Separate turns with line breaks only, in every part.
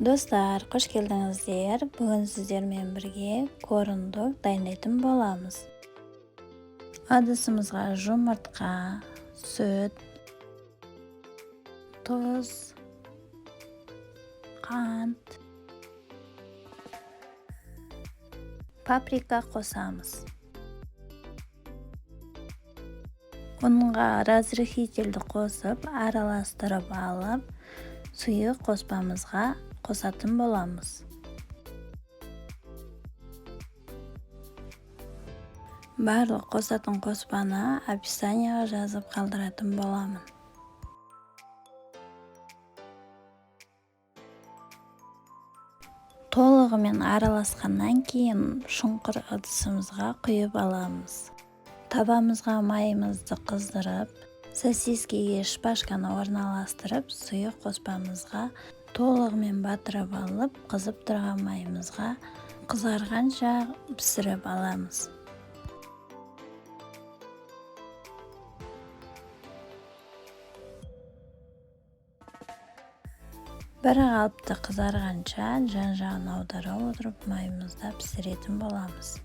Достар, қош келдіңіздер. Бүгін сіздермен бірге корындық дайындайтын боламыз. Ыдысымызға жұмыртқа, сүт, тұз, қант, паприка қосамыз. Онға разрыхительді қосып, араластырып алып, сұйық қоспамызға қосатын боламыз. Барлық қосатын қоспаны описанияға жазып қалдыратын боламын. Толығымен араласқаннан кейін шұңқыр ыдысымызға құйып аламыз. Табамызға майымызды қыздырып, сосискеге шпажканы орналастырып, сұйық қоспамызға толығымен батырып алып, қызып тұрған майымызға қызарғанша пісіріп аламыз. Бір қалыпты қызарғанша жан-жағын аудара отырып майымызды пісіретін боламыз.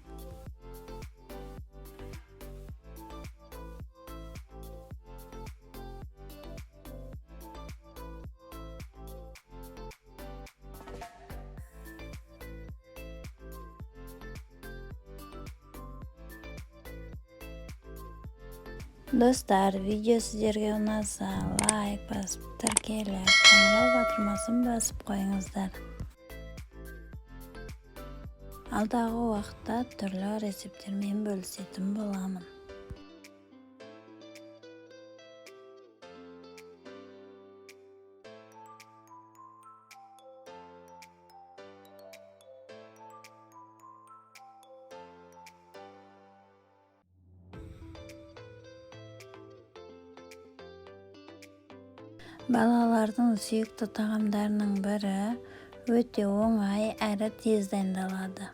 Достар, видео сіздерге ұнаса, лайк басып, тіркеліп, қоңырау батырмасын басып қойыңыздар. Алдағы уақытта түрлі рецепттермен бөлісетін боламын. Балалардың сүйікті тағамдарының бірі өте оңай әрі тез дайындалады.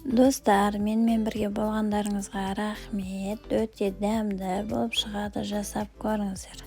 Достар, менімен бірге болғандарыңызға рахмет. Өте дәмді болып шығады, жасап көріңіздер.